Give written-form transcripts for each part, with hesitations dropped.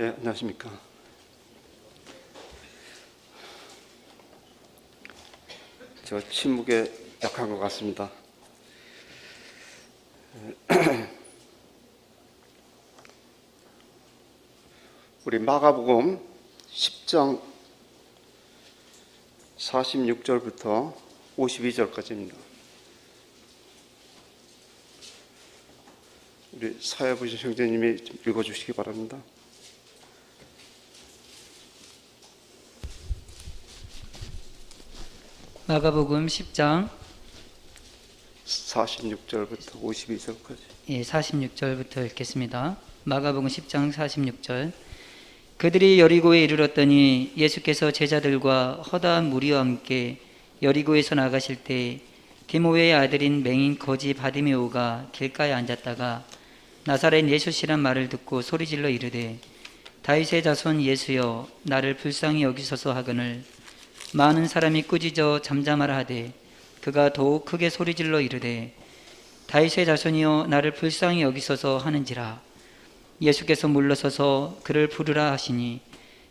안녕하십니까. 저 침묵에 약한 것 같습니다. 우리 마가복음 10장 46절부터 52절까지입니다. 우리 사회부신 형제님이 읽어주시기 바랍니다. 마가복음 10장 46절부터 52절까지. 46절부터 읽겠습니다. 마가복음 10장 46절. 그들이 여리고에 이르렀더니 예수께서 제자들과 허다한 무리와 함께 여리고에서 나가실 때 디모웨의 아들인 맹인 거지 바디메오가 길가에 앉았다가 나사렛 예수시란 말을 듣고 소리질러 이르되 다윗의 자손 예수여 나를 불쌍히 여기소서 하거늘 많은 사람이 꾸짖어 잠잠하라 하되 그가 더욱 크게 소리질러 이르되 다윗의 자손이여 나를 불쌍히 여기소서 하는지라. 예수께서 물러서서 그를 부르라 하시니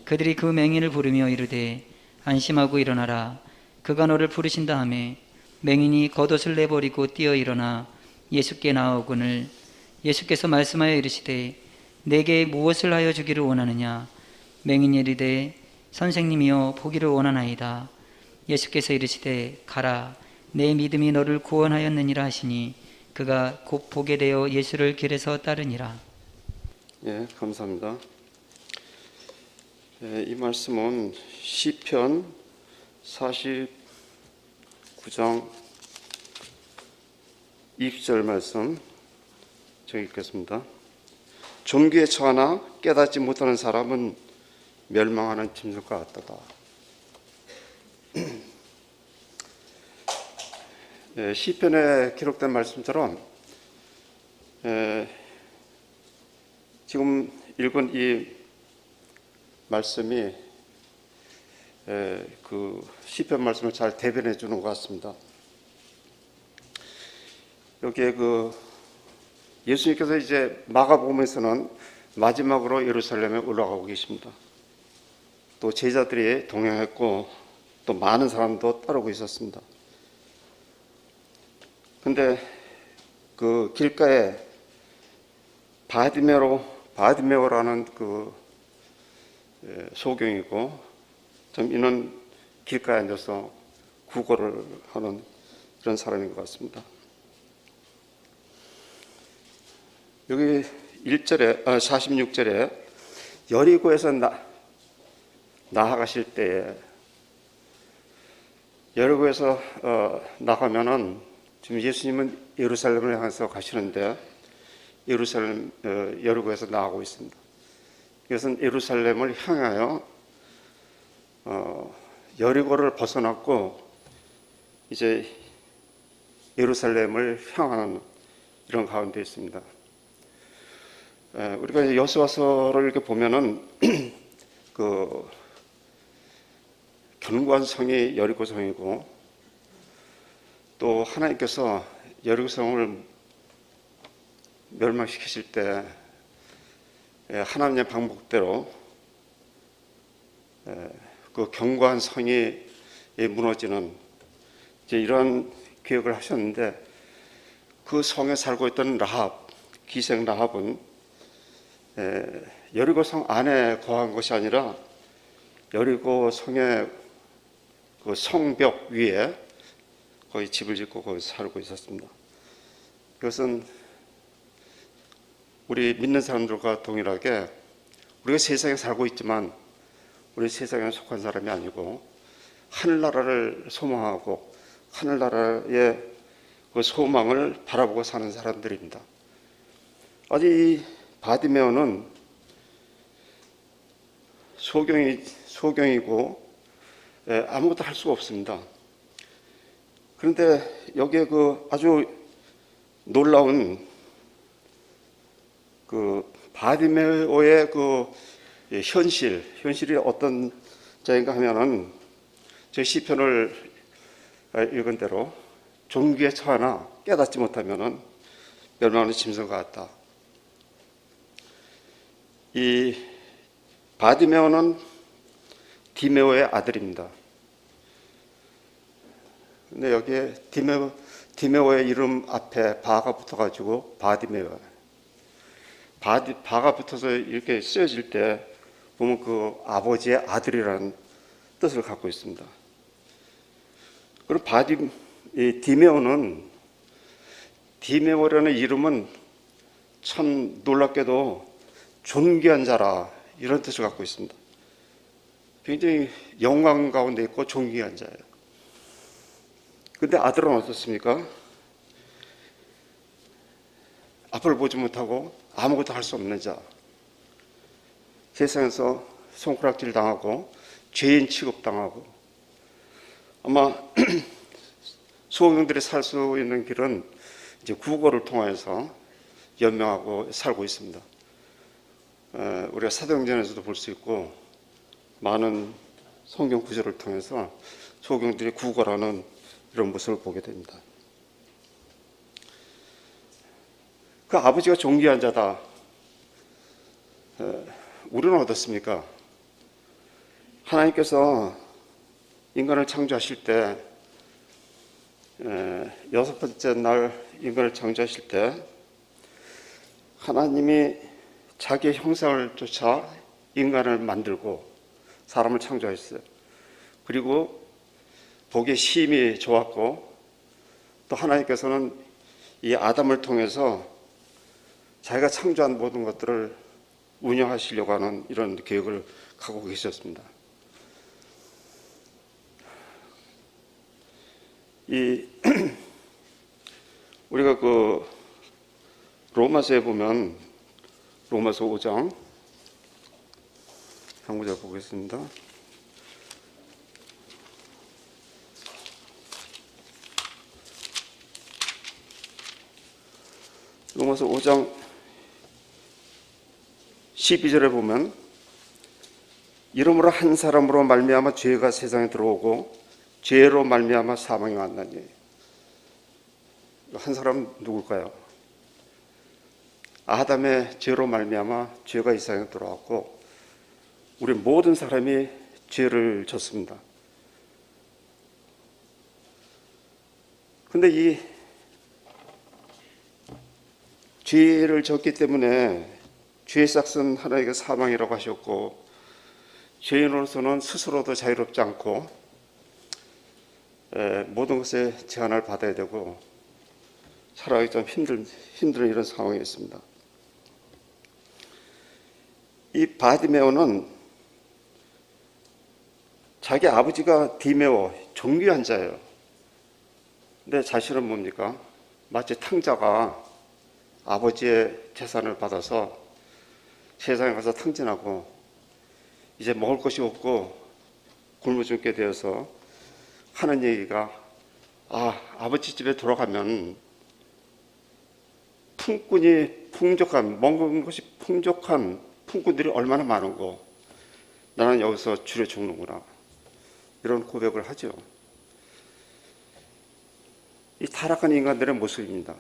그들이 그 맹인을 부르며 이르되 안심하고 일어나라 그가 너를 부르신다 하매 맹인이 겉옷을 내버리고 뛰어 일어나 예수께 나아오거늘 예수께서 말씀하여 이르시되 내게 무엇을 하여 주기를 원하느냐. 맹인이 이르되 선생님이여 보기를 원하나이다. 예수께서 이르시되 가라 내 믿음이 너를 구원하였느니라 하시니 그가 곧 보게 되어 예수를 길에서 따르니라. 감사합니다. 이 말씀은 시편 49장 20절 말씀 제가 읽겠습니다. 존귀에 처하나 깨닫지 못하는 사람은 멸망하는 짐승과 같도다. 시편에 기록된 말씀처럼 지금 읽은 이 말씀이 그 시편 말씀을 잘 대변해 주는 것 같습니다. 여기에 예수님께서 이제 마가복음에서는 마지막으로 예루살렘에 올라가고 계십니다. 또 제자들이 동행했고 또 많은 사람도 따르고 있었습니다. 근데 그 길가에 바디메오라는 소경이고 좀 이는 길가에 앉아서 구걸을 하는 그런 사람인 것 같습니다. 여기 46절에 여리고에서 나아가실 때에 여리고에서 나가면은 지금 예수님은 예루살렘을 향해서 가시는데 여리고에서 나가고 있습니다. 이것은 예루살렘을 향하여 여리고를 벗어났고 이제 예루살렘을 향하는 이런 가운데 있습니다. 우리가 여호수아서를 이렇게 보면은 그 견고한 성이 여리고 성이고 또 하나님께서 여리고 성을 멸망시키실 때 하나님의 방법대로 그 견고한 성이 무너지는 이제 이런 계획을 하셨는데 그 성에 살고 있던 기생 라합은 여리고 성 안에 거한 것이 아니라 여리고 성의 그 성벽 위에 거기 집을 짓고 거기 살고 있었습니다. 이것은 우리 믿는 사람들과 동일하게 우리가 세상에 살고 있지만 우리 세상에 속한 사람이 아니고 하늘나라를 소망하고 하늘나라의 그 소망을 바라보고 사는 사람들입니다. 아직 이 바디메오는 소경이고 아무것도 할 수가 없습니다. 그런데 여기에 아주 놀라운 바디메오의 현실이 어떤 자인가 하면은 저 시편을 읽은 대로 종기에 처하나 깨닫지 못하면은 멸망하는 짐승과 같다. 이 바디메오는 디메오의 아들입니다. 근데 여기에 디메오의 이름 앞에 바가 붙어가지고 바디메오. 바가 붙어서 이렇게 쓰여질 때 보면 그 아버지의 아들이라는 뜻을 갖고 있습니다. 그리고 디메오라는 이름은 참 놀랍게도 존귀한 자라 이런 뜻을 갖고 있습니다. 굉장히 영광 가운데 있고 존귀한 자예요. 근데 아들은 어떻습니까? 앞을 보지 못하고 아무것도 할 수 없는 자. 세상에서 손가락질 당하고 죄인 취급당하고 아마 소경들이 살 수 있는 길은 이제 구걸을 통해서 연명하고 살고 있습니다. 우리가 사도행전에서도 볼 수 있고 많은 성경 구절을 통해서 소경들이 구걸하는 이런 모습을 보게 됩니다. 그 아버지가 존귀한 자다. 우리는 어떻습니까? 하나님께서 인간을 창조하실 때 여섯 번째 날 인간을 창조하실 때 하나님이 자기의 형상을 쫓아 인간을 만들고 사람을 창조했어요. 그리고 보기에 심히 좋았고 또 하나님께서는 이 아담을 통해서 자기가 창조한 모든 것들을 운영하시려고 하는 이런 계획을 갖고 계셨습니다. 우리가 그 로마서에 보면 로마서 5장 한 구절 보겠습니다. 로마서 5장 12절에 보면 이러므로 한 사람으로 말미암아 죄가 세상에 들어오고 죄로 말미암아 사망이 왔나니. 한 사람 누굴까요? 아담의 죄로 말미암아 죄가 이 세상에 들어왔고 우리 모든 사람이 죄를 졌습니다. 근데 이 죄를 졌기 때문에 죄의 싹은 하나님께 사망이라고 하셨고 죄인으로서는 스스로도 자유롭지 않고 모든 것에 제한을 받아야 되고 살아가기 좀 힘든 이런 상황이 있습니다. 이 바디메오는 자기 아버지가 디메오, 존귀한 자예요. 근데 자신은 뭡니까? 마치 탕자가 아버지의 재산을 받아서 세상에 가서 탕진하고 이제 먹을 것이 없고 굶어 죽게 되어서 하는 얘기가 아버지 집에 돌아가면 품꾼이 풍족한 먹는 것이 풍족한 품꾼들이 얼마나 많은고 나는 여기서 줄여 죽는구나 이런 고백을 하죠. 이 타락한 인간들의 모습입니다.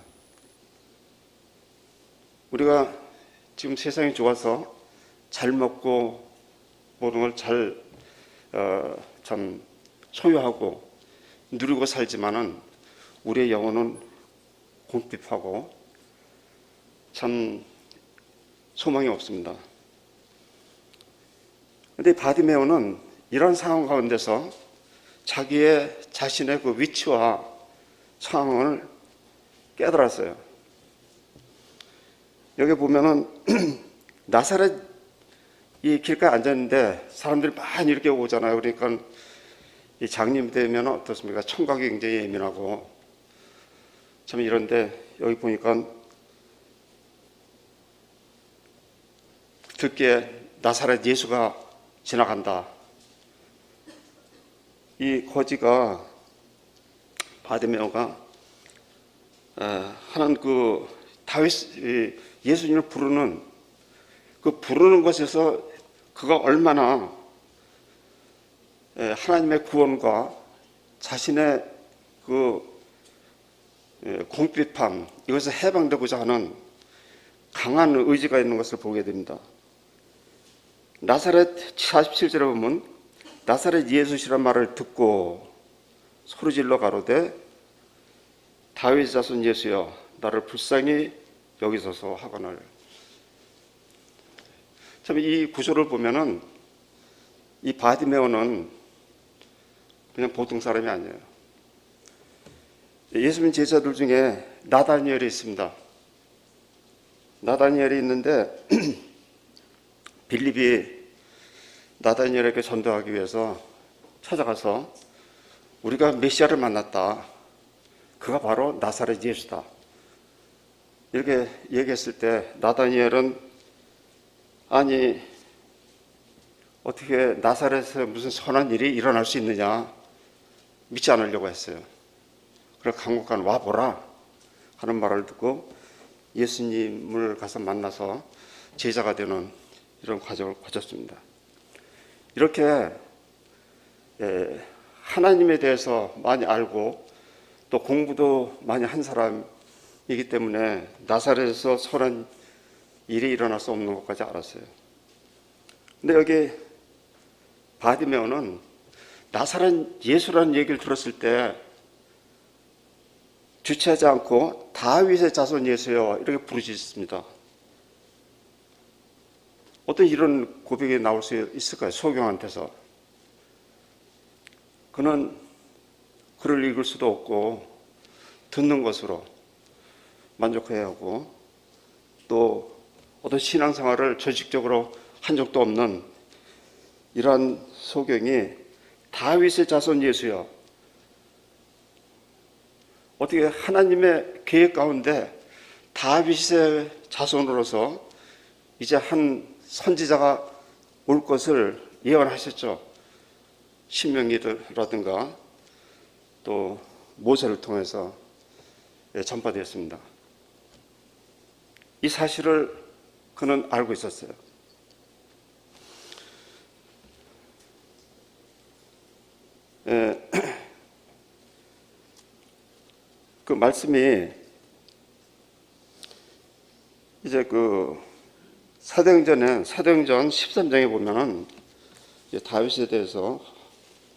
우리가 지금 세상이 좋아서 잘 먹고 모든 걸 참 소유하고 누리고 살지만은 우리의 영혼은 궁핍하고 참 소망이 없습니다. 그런데 바디메오는 이런 상황 가운데서 자신의 그 위치와 상황을 깨달았어요. 여기 보면은 나사렛 이 길가에 앉았는데 사람들이 많이 이렇게 오잖아요. 그러니까 이 장님이 되면 어떻습니까? 청각이 굉장히 예민하고 참 이런데 여기 보니까 듣기에 나사렛 예수가 지나간다. 이 거지가 바디메오가 하는 그 다윗 예수님을 부르는 그 부르는 것에서 그가 얼마나 하나님의 구원과 자신의 그 궁핍함 이것을 해방되고자 하는 강한 의지가 있는 것을 보게 됩니다. 나사렛 47절에 보면 나사렛 예수시란 말을 듣고 소리질러 가로되 다윗 자손 예수여 나를 불쌍히 여기소서 하거늘. 참 이 구절을 보면은 이 바디메오는 그냥 보통 사람이 아니에요. 예수님 제자들 중에 나다니엘이 있습니다. 나다니엘이 있는데 빌립이 나다니엘에게 전도하기 위해서 찾아가서 우리가 메시아를 만났다. 그가 바로 나사렛 예수다. 이렇게 얘기했을 때 나다니엘은 아니 어떻게 나사렛에 무슨 선한 일이 일어날 수 있느냐 믿지 않으려고 했어요. 그래서 강국간 와보라 하는 말을 듣고 예수님을 가서 만나서 제자가 되는 이런 과정을 거쳤습니다. 이렇게 하나님에 대해서 많이 알고 또 공부도 많이 한 사람이기 때문에 나사렛에서 선한 일이 일어날 수 없는 것까지 알았어요. 근데 여기 바디메오는 나사렛 예수라는 얘기를 들었을 때 주체하지 않고 다윗의 자손 예수여 이렇게 부르짖습니다. 어떤 이런 고백이 나올 수 있을까요? 소경한테서. 그는 글을 읽을 수도 없고 듣는 것으로 만족해야 하고 또 어떤 신앙생활을 조직적으로 한 적도 없는 이러한 소경이 다윗의 자손 예수여 어떻게 하나님의 계획 가운데 다윗의 자손으로서 이제 한 선지자가 올 것을 예언하셨죠. 신명기라든가 또 모세를 통해서 전파되었습니다. 이 사실을 그는 알고 있었어요. 그 말씀이 이제 그 사도행전 13장에 보면은 이제 다윗에 대해서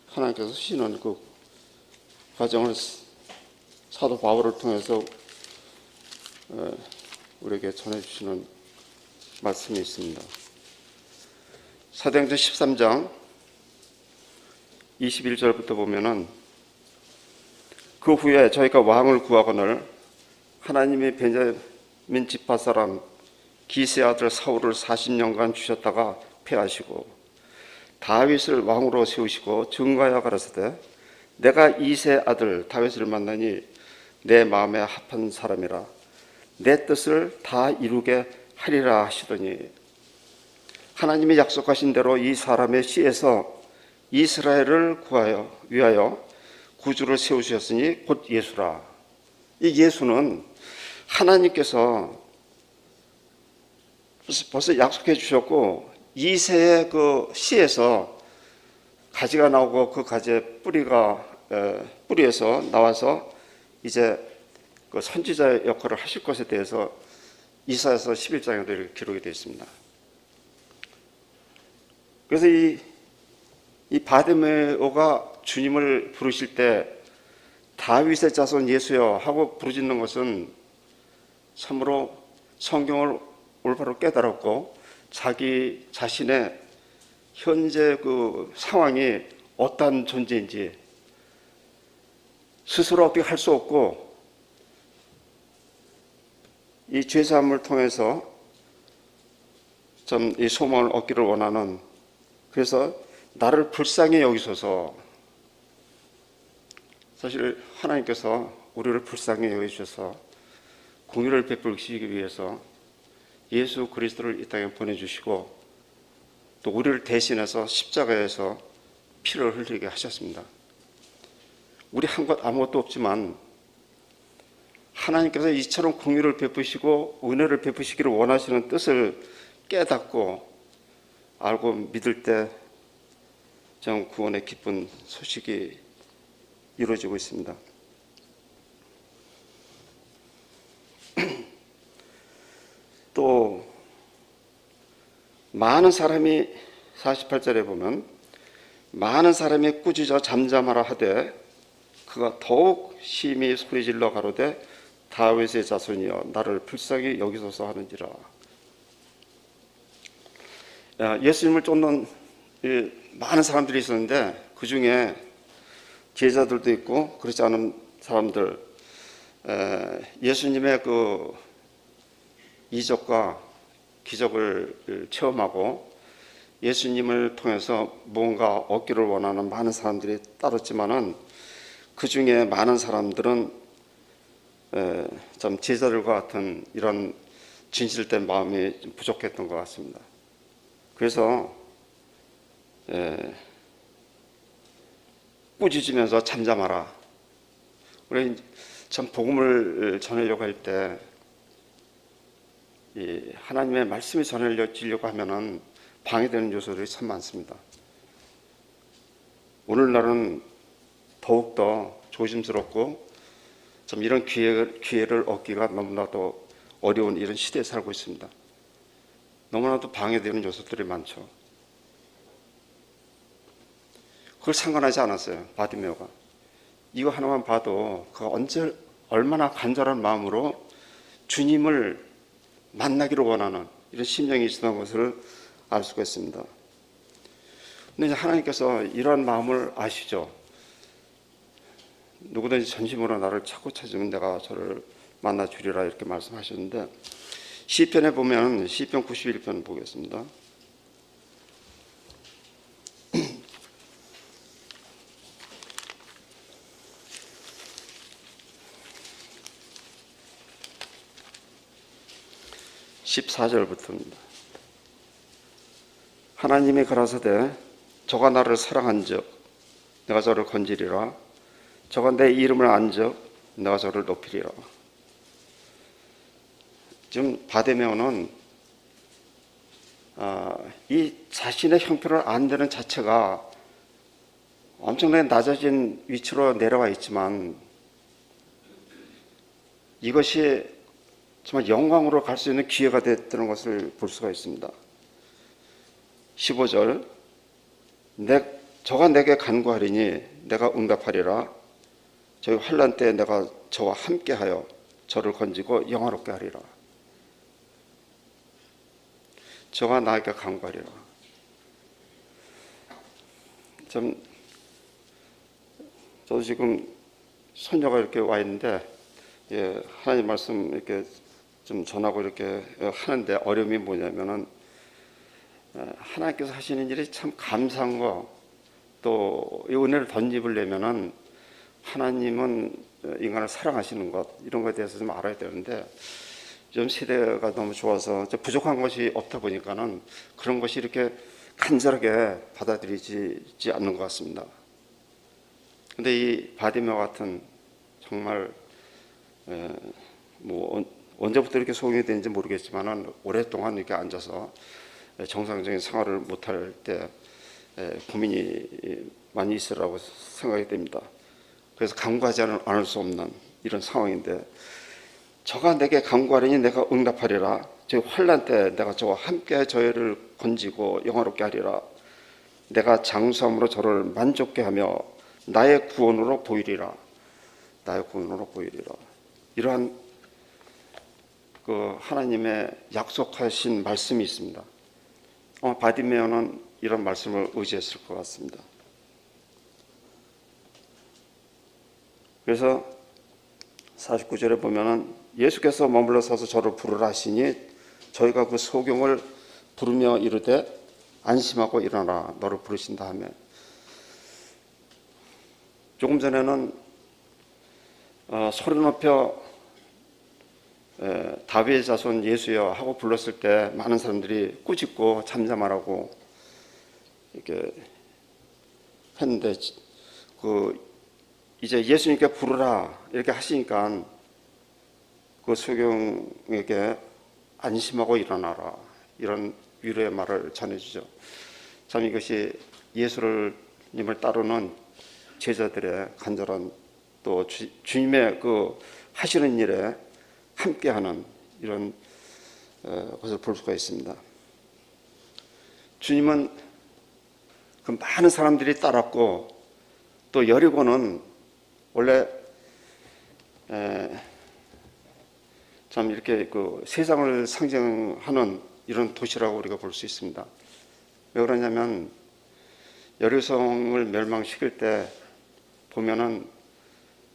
하나님께서 쓰시는 그 과정을 사도 바울을 통해서 우리에게 전해주시는 말씀이 있습니다. 사도행전 13장 21절부터 보면은 그 후에 저희가 왕을 구하거늘 하나님이 베냐민 지파 사람 기스의 아들 사울을 40년간 주셨다가 패하시고 다윗을 왕으로 세우시고 증거하여 가라사대 내가 이세 아들 다윗을 만나니 내 마음에 합한 사람이라 내 뜻을 다 이루게 하리라 하시더니 하나님이 약속하신 대로 이 사람의 씨에서 이스라엘을 위하여 구주를 세우셨으니 곧 예수라. 이 예수는 하나님께서 벌써 약속해 주셨고 이새의 그 씨에서 가지가 나오고 그 가지의 뿌리에서 나와서 이제 그 선지자의 역할을 하실 것에 대해서 이사야서 11장에도 이렇게 기록이 되어 있습니다. 그래서 이 바디메오가 주님을 부르실 때 다윗의 자손 예수여 하고 부르짖는 것은 참으로 성경을 올바로 깨달았고 자기 자신의 현재 그 상황이 어떤 존재인지 스스로 어떻게 할 수 없고 이 죄사함을 통해서 좀 이 소망을 얻기를 원하는 그래서 나를 불쌍히 여기소서 사실 하나님께서 우리를 불쌍히 여기셔서 공의를 베풀시기 위해서 예수 그리스도를 이 땅에 보내주시고 또 우리를 대신해서 십자가에서 피를 흘리게 하셨습니다. 우리 한 것 아무것도 없지만 하나님께서 이처럼 공의를 베푸시고 은혜를 베푸시기를 원하시는 뜻을 깨닫고 알고 믿을 때 정 구원의 기쁜 소식이 이루어지고 있습니다. 또 많은 사람이 48절에 보면 많은 사람이 꾸짖어 잠잠하라 하되 그가 더욱 심히 소리질러 가로되 다윗의 자손이여 나를 불쌍히 여기소서 하는지라. 예수님을 쫓는 많은 사람들이 있었는데 그 중에 제자들도 있고 그렇지 않은 사람들, 예수님의 그 이적과 기적을 체험하고 예수님을 통해서 뭔가 얻기를 원하는 많은 사람들이 따랐지만은 그 중에 많은 사람들은 좀 제자들과 같은 이런 진실된 마음이 좀 부족했던 것 같습니다. 그래서 꾸짖으면서 잠잠하라. 우리 참 복음을 전하려고 할 때 하나님의 말씀이 전해지려고 하면은 방해되는 요소들이 참 많습니다. 오늘날은 더욱더 조심스럽고 좀 이런 기회를 얻기가 너무나도 어려운 이런 시대에 살고 있습니다. 너무나도 방해되는 요소들이 많죠. 그걸 상관하지 않았어요. 바디메오가. 이거 하나만 봐도 그가 언제 얼마나 간절한 마음으로 주님을 만나기를 원하는 이런 심정이 있었던 것을 알 수가 있습니다. 근데 이제 하나님께서 이러한 마음을 아시죠. 누구든지 전심으로 나를 찾고 찾으면 내가 저를 만나 주리라 이렇게 말씀하셨는데, 시편에 보면 시편 91편 보겠습니다. (14절부터입니다) 하나님이 가라사대 저가 나를 사랑한즉 내가 저를 건지리라. 저가 내 이름을 안즉 내가 저를 높이리라. 지금 바디메오는 이 자신의 형편을 안다는 자체가 엄청나게 낮아진 위치로 내려와 있지만 이것이 정말 영광으로 갈 수 있는 기회가 됐다는 것을 볼 수가 있습니다. 15절 저가 내게 간구하리니 내가 응답하리라. 저희 환난 때 내가 저와 함께하여 저를 건지고 영화롭게 하리라. 저가 나에게 간구하리라. 저도 지금 손녀가 이렇게 와 있는데 하나님 말씀 이렇게 좀 전하고 이렇게 하는데 어려움이 뭐냐면은 하나님께서 하시는 일이 참 감사한 거, 또 이 은혜를 덧입으려면은 하나님은 인간을 사랑하시는 것, 이런 것에 대해서 좀 알아야 되는데 좀 세대가 너무 좋아서 부족한 것이 없다 보니까는 그런 것이 이렇게 간절하게 받아들이지 않는 것 같습니다. 근데 이 바디메오 같은 정말 뭐 언제부터 이렇게 소용이 되는지 모르겠지만은 오랫동안 이렇게 앉아서 정상적인 생활을 못할 때 고민이 많이 있으라고 생각이 됩니다. 그래서 간구하지 않을 수 없는 이런 상황인데, 저가 내게 간구하리니 내가 응답하리라. 저 환난 때 내가 저와 함께 저희를 건지고 영화롭게 하리라. 내가 장수함으로 저를 만족케 하며 나의 구원으로 보이리라. 나의 구원으로 보이리라. 이러한 그 하나님의 약속하신 말씀이 있습니다. 바디메오는 이런 말씀을 의지했을 것 같습니다. 그래서 49절에 보면은 예수께서 머물러 서서 저를 부르라 하시니 저희가 그 소경을 부르며 이르되 안심하고 일어나라 너를 부르신다 하며, 조금 전에는 소리 높여 다윗의 자손 예수여 하고 불렀을 때 많은 사람들이 꾸짖고 잠잠하라고 이렇게 했는데, 이제 예수님께 부르라 이렇게 하시니까 그 소경에게 안심하고 일어나라 이런 위로의 말을 전해주죠. 참 이것이 예수님을 따르는 제자들의 간절한, 또 주님의 그 하시는 일에 함께하는 이런 것을 볼 수가 있습니다. 주님은 그 많은 사람들이 따랐고, 또 여리고는 원래 참 이렇게 그 세상을 상징하는 이런 도시라고 우리가 볼 수 있습니다. 왜 그러냐면 여리고성을 멸망시킬 때 보면은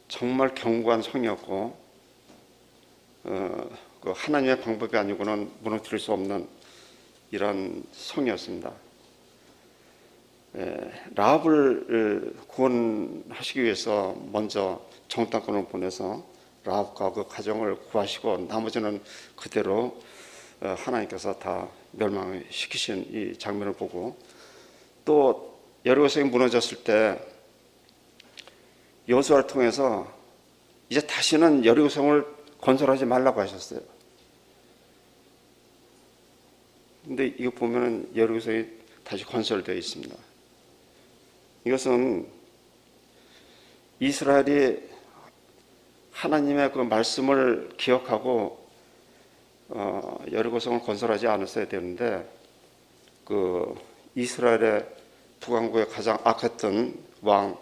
정말 견고한 성이었고, 그 하나님의 방법이 아니고는 무너뜨릴 수 없는 이런 성이었습니다. 라합을 구원하시기 위해서 먼저 정탐꾼을 보내서 라합과 그 가정을 구하시고, 나머지는 그대로 하나님께서 다 멸망을 시키신 이 장면을 보고, 또 여리고성이 무너졌을 때 여호수아를 통해서 이제 다시는 여리고성을 건설하지 말라고 하셨어요. 근데 이거 보면은 여리고성이 다시 건설되어 있습니다. 이것은 이스라엘이 하나님의 그 말씀을 기억하고 여리고성을 건설하지 않았어야 되는데, 그 이스라엘의 북왕국의 가장 악했던 왕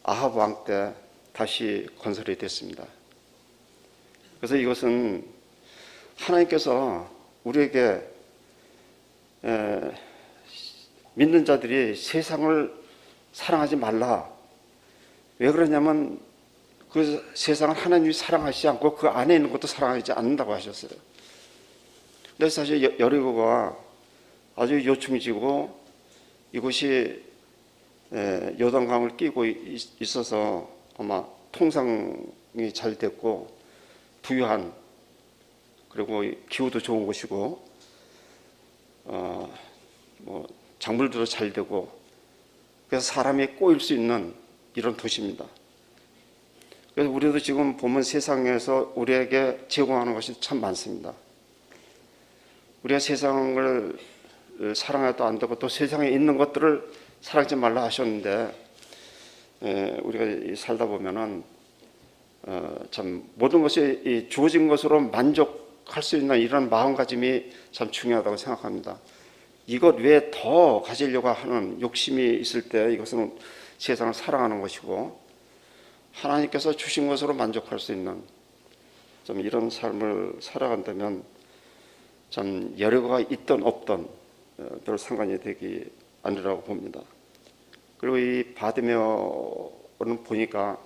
아합 왕 때 다시 건설이 됐습니다. 그래서 이것은 하나님께서 우리에게 믿는 자들이 세상을 사랑하지 말라. 왜 그러냐면 그 세상을 하나님이 사랑하시지 않고 그 안에 있는 것도 사랑하지 않는다고 하셨어요. 그래서 사실 여리고가 아주 요충지고 이곳이 요단강을 끼고 있어서 아마 통상이 잘 됐고 부유한, 그리고 기후도 좋은 곳이고 뭐 작물도 잘 되고, 그래서 사람이 꼬일 수 있는 이런 도시입니다. 그래서 우리도 지금 보면 세상에서 우리에게 제공하는 것이 참 많습니다. 우리가 세상을 사랑해도 안 되고 또 세상에 있는 것들을 사랑하지 말라 하셨는데, 우리가 살다 보면은 참 모든 것이 주어진 것으로 만족할 수 있는 이런 마음가짐이 참 중요하다고 생각합니다. 이것 외에 더 가지려고 하는 욕심이 있을 때 이것은 세상을 사랑하는 것이고, 하나님께서 주신 것으로 만족할 수 있는 좀 이런 삶을 살아간다면 참 여리고가 있던 없던 별 상관이 되기 아니라고 봅니다. 그리고 이 바디메오는 보니까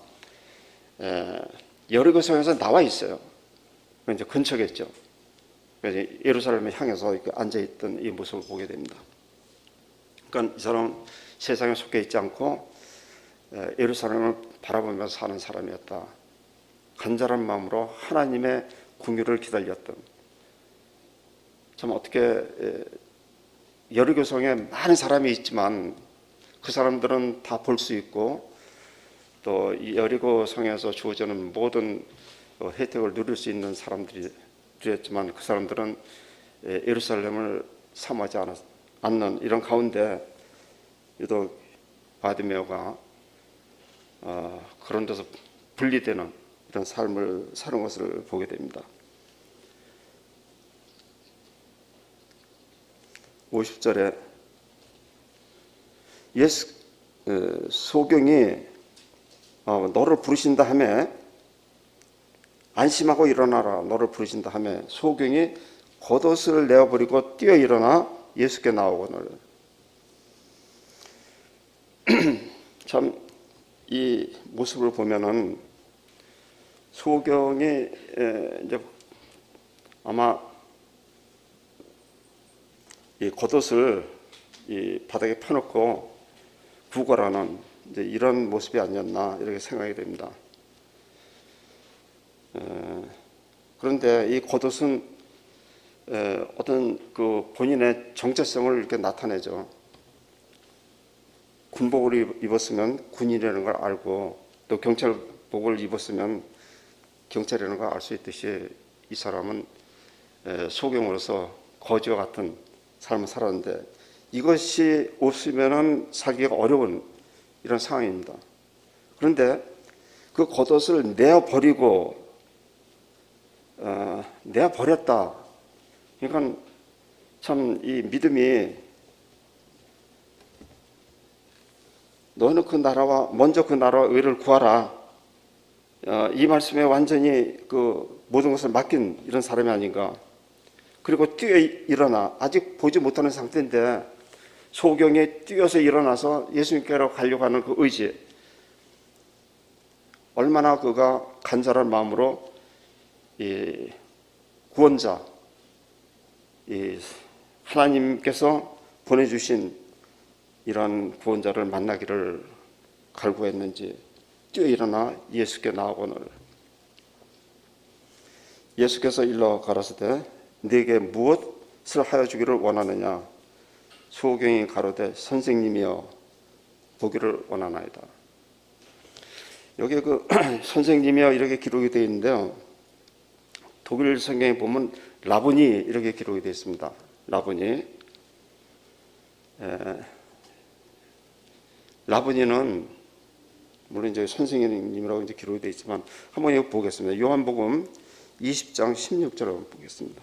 여리고성에서 나와 있어요. 이제 근처겠죠. 그래서 예루살렘을 향해서 이렇게 앉아있던 이 모습을 보게 됩니다. 그러니까 이 사람은 세상에 속해 있지 않고 예루살렘을 바라보면서 사는 사람이었다. 간절한 마음으로 하나님의 궁유를 기다렸던, 참 어떻게 여리고성에 많은 사람이 있지만 그 사람들은 다 볼 수 있고 또 이 여리고성에서 주어지는 모든 혜택을 누릴 수 있는 사람들이었지만 그 사람들은 예루살렘을 사모하지 않는 이런 가운데 유독 바디메오가 그런 데서 분리되는 이런 삶을 사는 것을 보게 됩니다. 50절에 소경이 너를 부르신다 하매, 안심하고 일어나라, 너를 부르신다 하매 소경이 겉옷을 내어버리고 뛰어 일어나 예수께 나오거늘. 참 이 모습을 보면은 소경이 이제 아마 이 겉옷을 이 바닥에 펴놓고 구걸하는 이제 이런 모습이 아니었나 이렇게 생각이 됩니다. 그런데 이 겉옷은 어떤 그 본인의 정체성을 이렇게 나타내죠. 군복을 입었으면 군인이라는 걸 알고 또 경찰복을 입었으면 경찰이라는 걸 알 수 있듯이 이 사람은 소경으로서 거지와 같은 삶을 살았는데 이것이 없으면은 살기가 어려운 이런 상황입니다. 그런데 그 겉옷을 내어버리고 내어버렸다. 그러니까 참 이 믿음이 너는 먼저 그 나라와 의를 구하라. 이 말씀에 완전히 그 모든 것을 맡긴 이런 사람이 아닌가. 그리고 뛰어 일어나, 아직 보지 못하는 상태인데 소경이 뛰어서 일어나서 예수님께로 가려고 하는 그 의지, 얼마나 그가 간절한 마음으로 이 구원자, 이 하나님께서 보내주신 이런 구원자를 만나기를 갈구했는지 뛰어 일어나 예수께 나아오거늘. 예수께서 일러 가라사대 네게 무엇을 하여 주기를 원하느냐. 소경이 가로되 선생님이여 보기를 원하나이다. 여기 그 선생님이여 이렇게 기록이 되어 있는데요, 독일 성경에 보면 라보니 이렇게 기록이 되어 있습니다. 라보니. 라보니는 물론 이제 선생님이라고 이제 기록이 되어 있지만 한번 이거 보겠습니다. 요한복음 20장 16절 한번 보겠습니다.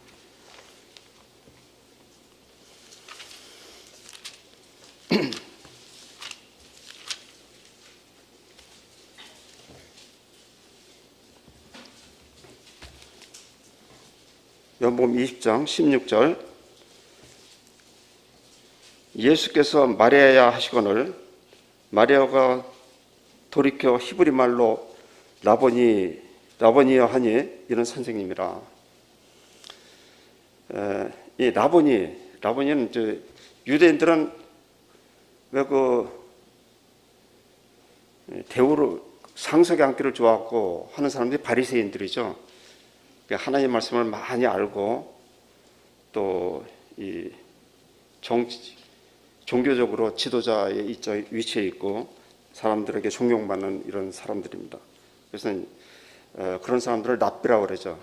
요한복음 20장 16절. 예수께서 마리아야 하시거늘 마리아가 돌이켜 히브리 말로 라보니여 하니 이런 선생님이라. 이 라보니는 이제 유대인들은 왜 그 대우를 상석에 앉기를 좋아하고 하는 사람들이 바리새인들이죠. 하나님의 말씀을 많이 알고 또 이 종교적으로 지도자의 위치에 있고 사람들에게 존경받는 이런 사람들입니다. 그래서 그런 사람들을 랍비라고 그러죠.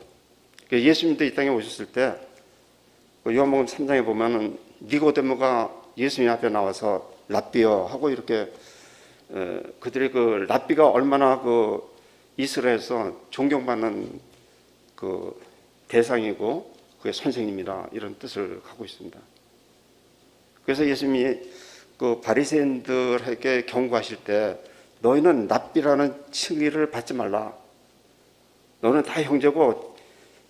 예수님도 이 땅에 오셨을 때 요한복음 3장에 보면은 니고데모가 예수님 앞에 나와서 랍비여 하고 이렇게 그들의 그 랍비가 얼마나 그 이스라엘에서 존경받는 그 대상이고 그의 선생님이라 이런 뜻을 갖고 있습니다. 그래서 예수님이 그 바리새인들에게 경고하실 때 너희는 랍비라는 칭의를 받지 말라. 너는 다 형제고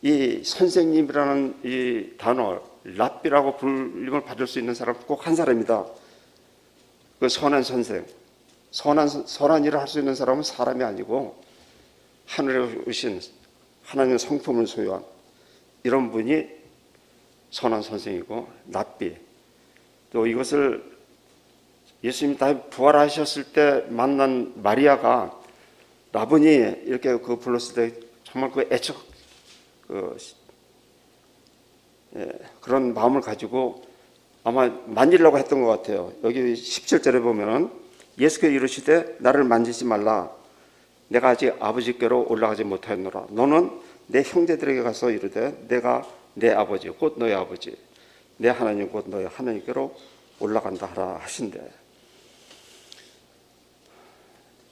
이 선생님이라는 이 단어 랍비라고 불림을 받을 수 있는 사람 꼭 한 사람이다. 그 선한 선생, 선한 일을 할 수 있는 사람은 사람이 아니고 하늘에 오신 하나님의 성품을 소유한 이런 분이 선한 선생이고 랍비. 또 이것을 예수님이 다 부활하셨을 때 만난 마리아가 라보니 이렇게 그 불렀을 때 정말 그 애착 그런 마음을 가지고 아마 만지려고 했던 것 같아요. 여기 17절에 보면은 예수께서 이르시되 나를 만지지 말라. 내가 아직 아버지께로 올라가지 못하였노라. 너는 내 형제들에게 가서 이르되 내가 내 아버지 곧 너의 아버지 내 하나님 곧 너의 하나님께로 올라간다 하라 하신대.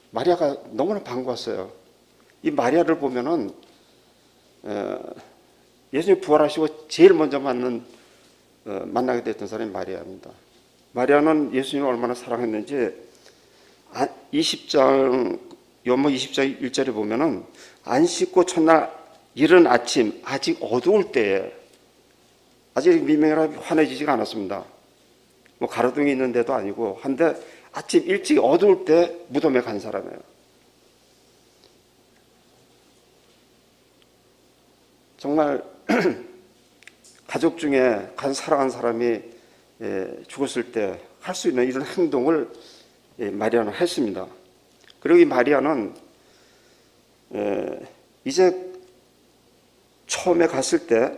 마리아가 너무나 반가웠어요. 이 마리아를 보면은 예수님 부활하시고 제일 먼저 만나게 됐던 사람이 마리아입니다. 마리아는 예수님을 얼마나 사랑했는지 20장 요한복음 20장 1절에 보면은 안 씻고 첫날 이른 아침 아직 어두울 때에 아직 미명이라 환해지지가 않았습니다. 뭐 가로등이 있는 데도 아니고 한데 아침 일찍 어두울 때 무덤에 간 사람이에요. 정말 가족 중에 가장 사랑하는 사람이 죽었을 때 할 수 있는 이런 행동을 마리아는 했습니다. 그리고 이 마리아는 이제 처음에 갔을 때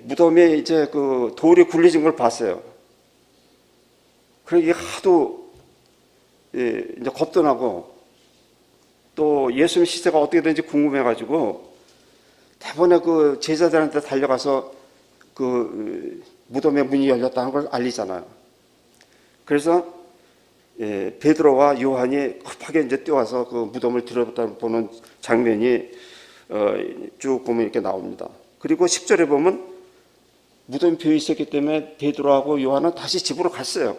무덤에 이제 그 돌이 굴려진 걸 봤어요. 그러기 하도 이제 겁도 나고 또 예수님 시대가 어떻게 되는지 궁금해가지고 대번에 그 제자들한테 달려가서 그 무덤의 문이 열렸다는 걸 알리잖아요. 그래서 베드로와 요한이 급하게 이제 뛰어와서 그 무덤을 들여다보는 장면이 쭉 보면 이렇게 나옵니다. 그리고 10절에 보면 무덤 비어 있었기 때문에 베드로하고 요한은 다시 집으로 갔어요.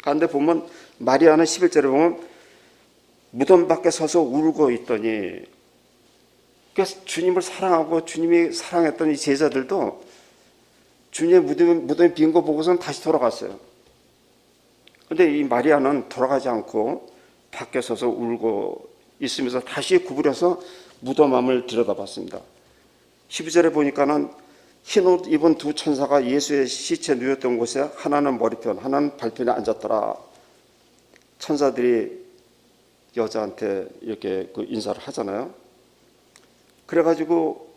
그런데 보면 마리아는 11절에 보면 무덤 밖에 서서 울고 있더니, 그래서 주님을 사랑하고 주님이 사랑했던 이 제자들도 주님의 무덤이 빈 거 보고서는 다시 돌아갔어요. 그런데 이 마리아는 돌아가지 않고 밖에 서서 울고 있으면서 다시 구부려서 무덤함을 들여다봤습니다. 12절에 보니까는 흰옷 입은 두 천사가 예수의 시체 누웠던 곳에 하나는 머리편, 하나는 발편에 앉았더라. 천사들이 여자한테 이렇게 그 인사를 하잖아요. 그래가지고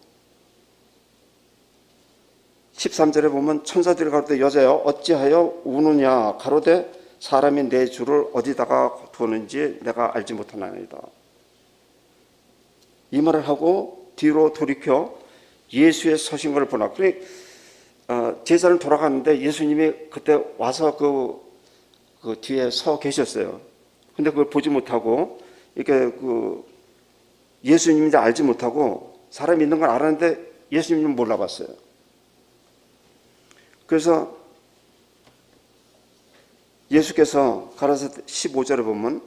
13절에 보면 천사들이 가로되 여자여 어찌하여 우느냐 가로되 사람이 내 주를 어디다가 두었는지 내가 알지 못하나이다. 이 말을 하고 뒤로 돌이켜 예수의 서신 것을 보나. 제자는 돌아갔는데 예수님이 그때 와서 그 뒤에 서 계셨어요. 근데 그걸 보지 못하고 이렇게 예수님인지 알지 못하고 사람이 있는 걸 알았는데 예수님은 몰라봤어요. 그래서 예수께서 가라사 15절에 보면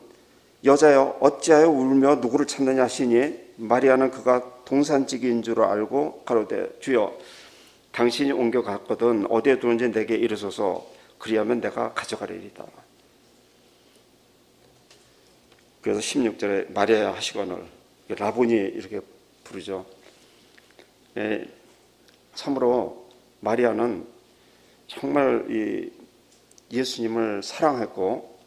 여자여 어찌하여 울며 누구를 찾느냐 하시니 마리아는 그가 동산지기인 줄 알고 가로되 주여 당신이 옮겨갔거든 어디에 두는지 내게 이르소서 그리하면 내가 가져가리이다. 그래서 16절에 마리아 하시거늘 라보니 이렇게 부르죠. 참으로 마리아는 정말 이 예수님을 사랑했고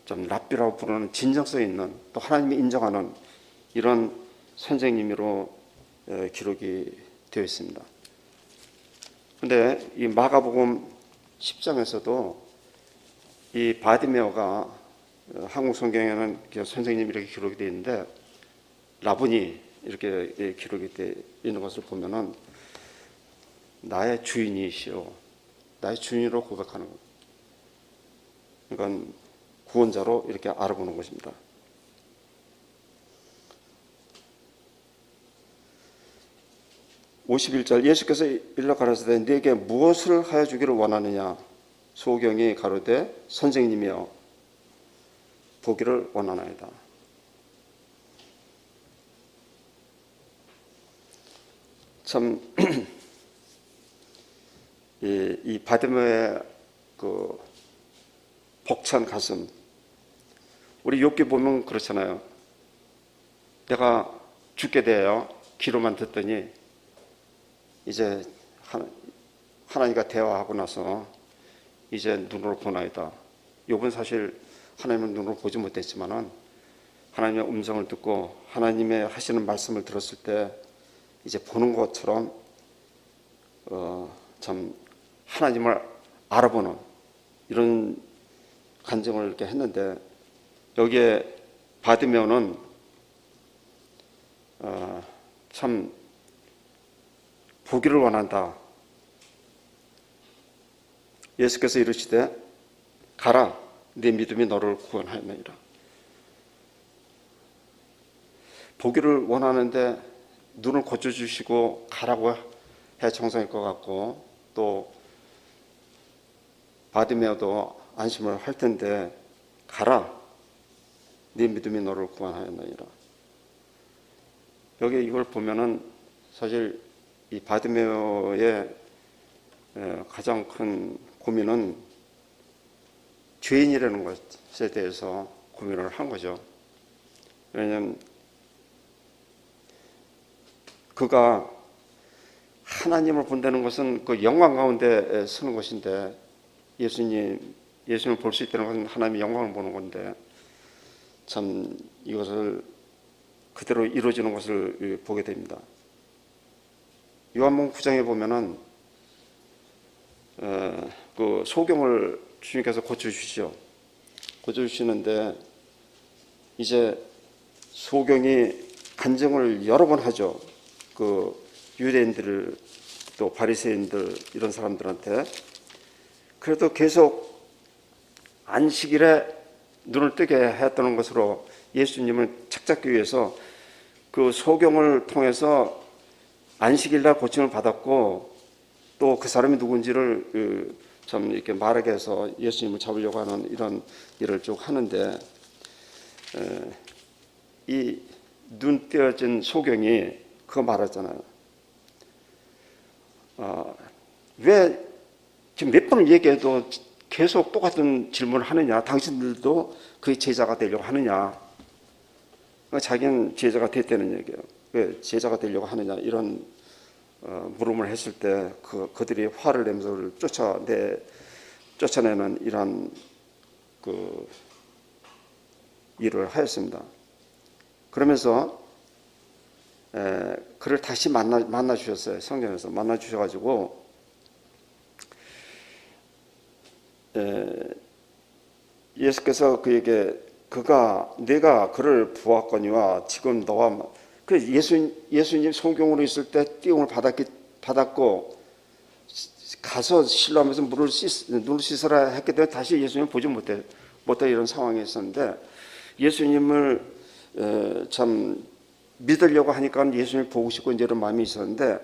좀 랍비라고 부르는 진정성 있는 또 하나님이 인정하는 이런 선생님으로 기록이 되어 있습니다. 그런데 이 마가복음 10장에서도 이 바디메오가 한국 성경에는 선생님이 이렇게 기록이 되어 있는데 라보니 이렇게 기록이 되어 있는 것을 보면은 나의 주인이시오, 나의 주인으로 고백하는 것. 이건 구원자로 이렇게 알아보는 것입니다. (51절) 예수께서 일러 가라사대 네게 무엇을 하여 주기를 원하느냐. 소경이 가로되 선생님이여 보기를 원하나이다. 참 이 바디메오의 그 벅찬 가슴, 우리 욥기 보면 그렇잖아요. 내가 죽게 되어 귀로만 듣더니 이제 하나님과 대화하고 나서 이제 눈으로 보나이다. 욥은 사실 하나님을 눈으로 보지 못했지만은 하나님의 음성을 듣고 하나님의 하시는 말씀을 들었을 때 이제 보는 것처럼 참 하나님을 알아보는 이런 간증을 이렇게 했는데 여기에 바디메오는 참 보기를 원한다. 예수께서 이르시되 가라 네 믿음이 너를 구원하였느니라. 보기를 원하는데 눈을 고쳐주시고 가라고 해 정상일 것 같고 또 바디메오도 안심을 할 텐데 가라 네 믿음이 너를 구원하였느니라. 여기 이걸 보면은 사실 이 바디메오의 가장 큰 고민은 죄인이라는 것에 대해서 고민을 한 거죠. 왜냐하면 그가 하나님을 본다는 것은 그 영광 가운데 서는 것인데 예수님을 볼 수 있다는 것은 하나님의 영광을 보는 건데 참 이것을 그대로 이루어지는 것을 보게 됩니다. 요한복음 9장에 보면은 그 소경을 주님께서 고쳐주시죠. 고쳐주시는데 이제 소경이 간증을 여러 번 하죠. 그 유대인들 또 바리새인들 이런 사람들한테. 그래도 계속 안식일에 눈을 뜨게 했다는 것으로 예수님을 착잡기 위해서 그 소경을 통해서 안식일날 고침을 받았고 또 그 사람이 누군지를 참 이렇게 말하게 해서 예수님을 잡으려고 하는 이런 일을 쭉 하는데, 이 눈 띄어진 소경이 그거 말하잖아요. 왜 지금 몇 번을 얘기해도 계속 똑같은 질문을 하느냐? 당신들도 그의 제자가 되려고 하느냐? 자기는 제자가 됐다는 얘기예요. 왜 제자가 되려고 하느냐? 이런 물음을 했을 때 그들이 화를 내면서 그를 쫓아내는 이런 그 일을 하였습니다. 그러면서 그를 다시 만나 주셨어요. 성경에서 만나 주셔가지고 예수께서 그에게 내가 그를 보았거니와 지금 너와 예수님 소경으로 있을 때 띄움을 받았고 가서 실로하면서 눈을 씻으라 했기 때문에 다시 예수님을 보지 못해 이런 상황에 있었는데, 예수님을 참 믿으려고 하니까 예수님을 보고 싶고 이제 이런 마음이 있었는데,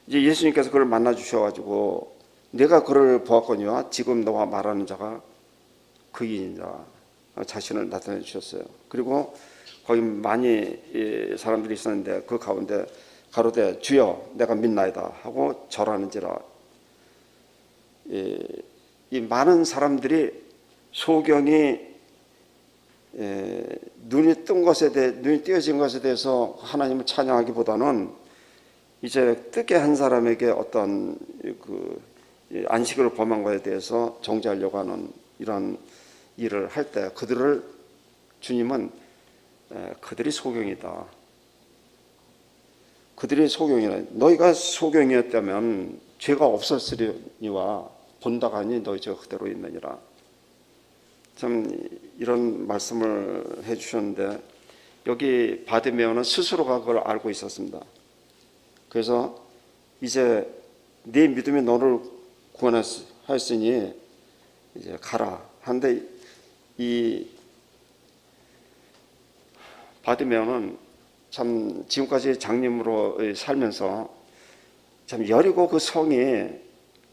이제 예수님께서 그를 만나 주셔가지고 내가 그를 보았거니와 지금 너와 말하는 자가 그이니라 자신을 나타내 주셨어요. 그리고 거기 많이 사람들이 있었는데 그 가운데 가로되 주여 내가 믿나이다 하고 절하는지라. 이 많은 사람들이 소경이 눈이 띄어진 것에 대해서 하나님을 찬양하기보다는 이제 뜨게 한 사람에게 어떤 그 안식을 범한 것에 대해서 정죄하려고 하는 이런 일을 할 때 주님은 그들이 소경이다. 그들이 소경이라. 너희가 소경이었다면 죄가 없었으리니와 본다가 아니 너희 죄가 그대로 있느니라. 참 이런 말씀을 해주셨는데, 여기 바디메오는 스스로가 그걸 알고 있었습니다. 그래서 이제 네 믿음이 너를 구원하였으니 이제 가라 한데, 이 바디메오는 참 지금까지 장님으로 살면서 참 여리고 그 성이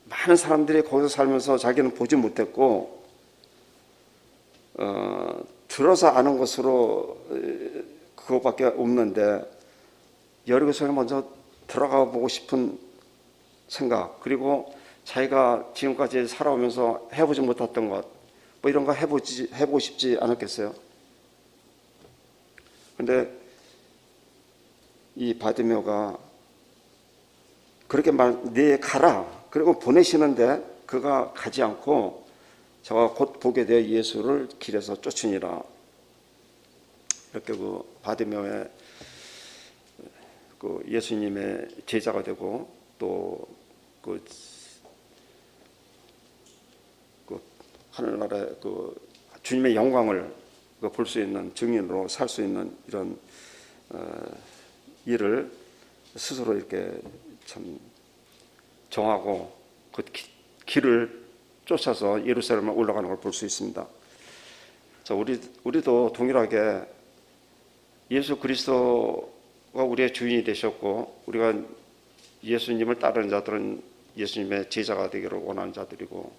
많은 사람들이 거기서 살면서 자기는 보지 못했고 들어서 아는 것으로 그것밖에 없는데, 여리고 성에 먼저 들어가 보고 싶은 생각, 그리고 자기가 지금까지 살아오면서 해보지 못했던 것, 뭐 이런 거 해보고 싶지 않았겠어요? 근데 이 바디메오가 그렇게 네 가라 그리고 보내시는데 그가 가지 않고 저가 곧 보게 되어 예수를 길에서 쫓으니라. 이렇게 그 바디메오의 그 예수님의 제자가 되고 또 그 하늘나라의 그 주님의 영광을 볼 수 있는 증인으로 살 수 있는 이런 일을 스스로 이렇게 참 정하고 그 길을 쫓아서 예루살렘에 올라가는 걸 볼 수 있습니다. 자, 우리도 동일하게 예수 그리스도가 우리의 주인이 되셨고, 우리가 예수님을 따르는 자들은 예수님의 제자가 되기를 원하는 자들이고,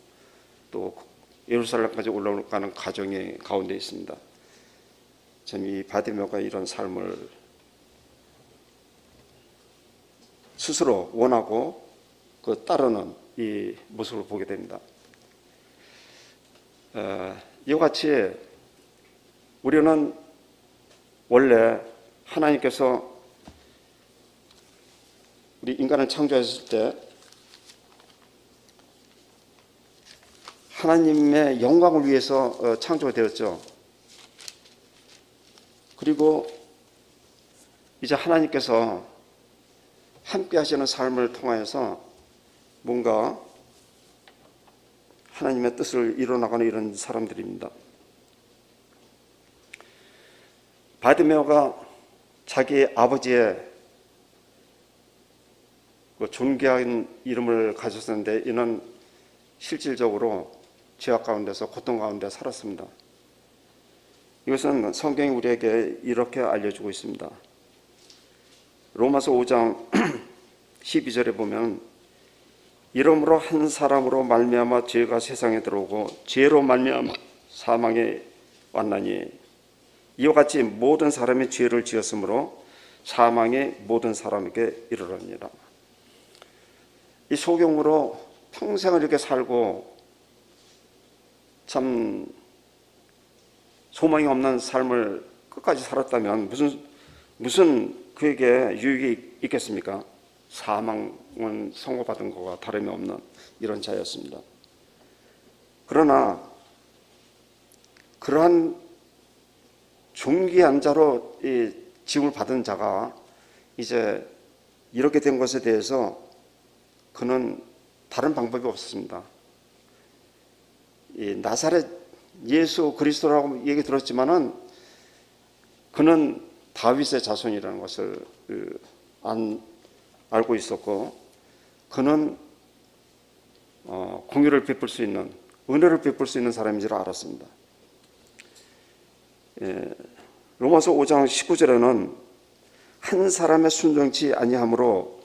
또 예루살렘까지 올라가는 과정이 가운데 있습니다. 참 이 바디메오가 이런 삶을 스스로 원하고 그 따르는 이 모습을 보게 됩니다. 이와 같이 우리는 원래 하나님께서 우리 인간을 창조했을 때 하나님의 영광을 위해서 창조되었죠. 그리고 이제 하나님께서 함께 하시는 삶을 통하여서 뭔가 하나님의 뜻을 이뤄나가는 이런 사람들입니다. 바디메오가 자기 아버지의 존귀한 이름을 가졌었는데, 이는 실질적으로 죄악 가운데서 고통 가운데 살았습니다. 이것은 성경이 우리에게 이렇게 알려주고 있습니다. 로마서 5장 12절에 보면 이러므로 한 사람으로 말미암아 죄가 세상에 들어오고 죄로 말미암아 사망에 왔나니 이와 같이 모든 사람이 죄를 지었으므로 사망이 모든 사람에게 이르렀느니라. 이 소경으로 평생을 이렇게 살고 참 소망이 없는 삶을 끝까지 살았다면 무슨 그에게 유익이 있겠습니까? 사망은 선고받은 것과 다름이 없는 이런 자였습니다. 그러나 그러한 존귀한 자로 이 지음을 받은 자가 이제 이렇게 된 것에 대해서 그는 다른 방법이 없었습니다. 이 나사렛 예수 그리스도라고 얘기 들었지만은 그는 다윗의 자손이라는 것을 알고 있었고, 그는 공의를 베풀 수 있는, 은혜를 베풀 수 있는 사람인 줄 알았습니다. 로마서 5장 19절에는 한 사람의 순종치 아니함으로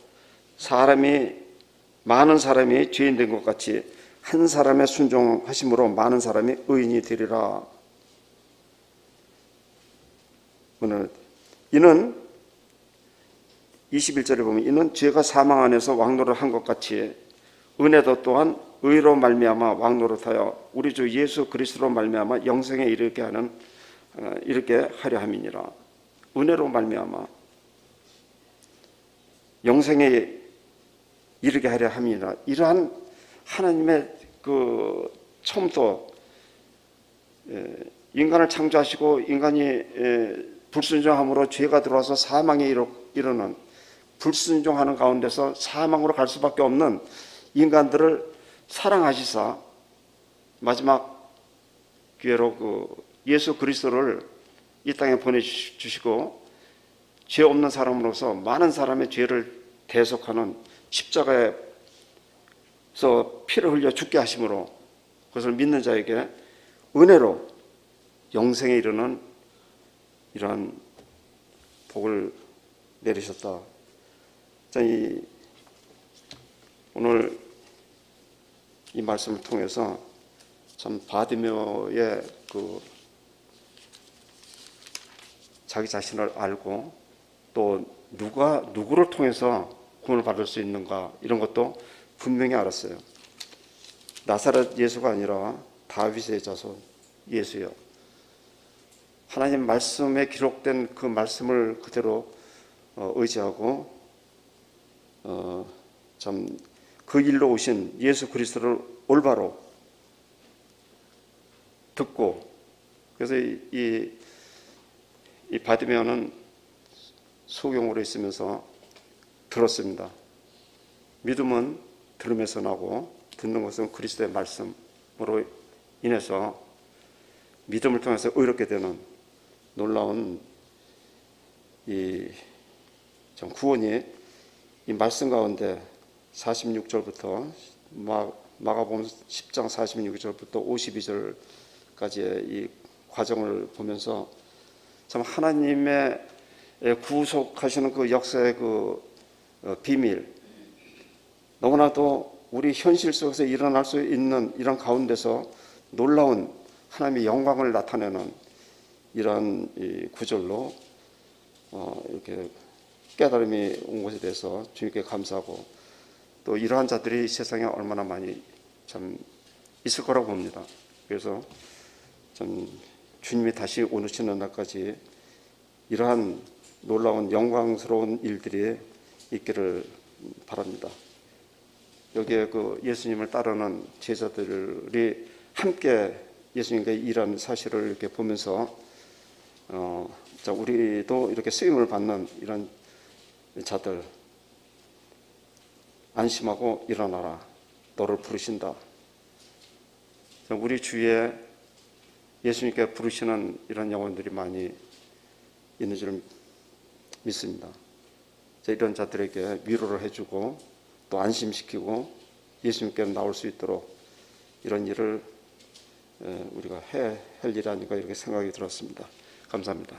많은 사람이 죄인 된 것 같이 한 사람의 순종하심으로 많은 사람이 의인이 되리라. 오늘 이는 21절에 보면 이는 죄가 사망 안에서 왕노릇 한 것 같이 은혜도 또한 의로 말미암아 왕노릇하여 우리 주 예수 그리스도로 말미암아 영생에 이르게 하려 함이니라. 은혜로 말미암아 영생에 이르게 하려 함이니라. 이러한 하나님의 그 처음부터 인간을 창조하시고 인간이 불순종함으로 죄가 들어와서 사망에 이르는 불순종하는 가운데서 사망으로 갈 수밖에 없는 인간들을 사랑하시사 마지막 기회로 그 예수 그리스도를 이 땅에 보내주시고 죄 없는 사람으로서 많은 사람의 죄를 대속하는 십자가에서 피를 흘려 죽게 하심으로 그것을 믿는 자에게 은혜로 영생에 이르는 이러한 복을 내리셨다. 자, 오늘 이 말씀을 통해서 참 바디메오의 그 자기 자신을 알고 또 누구를 통해서 구원을 받을 수 있는가 이런 것도 분명히 알았어요. 나사렛 예수가 아니라 다윗의 자손 예수요. 하나님 말씀에 기록된 그 말씀을 그대로 의지하고 참 그 일로 오신 예수 그리스도를 올바로 듣고, 그래서 이 바디메오는 소경으로 있으면서 들었습니다. 믿음은 들음에서 나고 듣는 것은 그리스도의 말씀으로 인해서 믿음을 통해서 의롭게 되는 놀라운 이 참 구원이 이 말씀 가운데 46절부터 마가복음 10장 46절부터 52절까지의 이 과정을 보면서 참 하나님의 구속하시는 그 역사의 그 비밀, 너무나도 우리 현실 속에서 일어날 수 있는 이런 가운데서 놀라운 하나님의 영광을 나타내는 이러한 이 구절로 이렇게 깨달음이 온 것에 대해서 주님께 감사하고, 또 이러한 자들이 세상에 얼마나 많이 참 있을 거라고 봅니다. 그래서 참 주님이 다시 오시는 날까지 이러한 놀라운 영광스러운 일들이 있기를 바랍니다. 여기에 그 예수님을 따르는 제자들이 함께 예수님과 일하는 사실을 이렇게 보면서 자, 우리도 이렇게 쓰임을 받는 이런 자들, 안심하고 일어나라, 너를 부르신다. 우리 주위에 예수님께 부르시는 이런 영혼들이 많이 있는 줄 믿습니다. 이런 자들에게 위로를 해주고 또 안심시키고 예수님께 나올 수 있도록 이런 일을 우리가 할 일이 아닌가 이렇게 생각이 들었습니다. 감사합니다.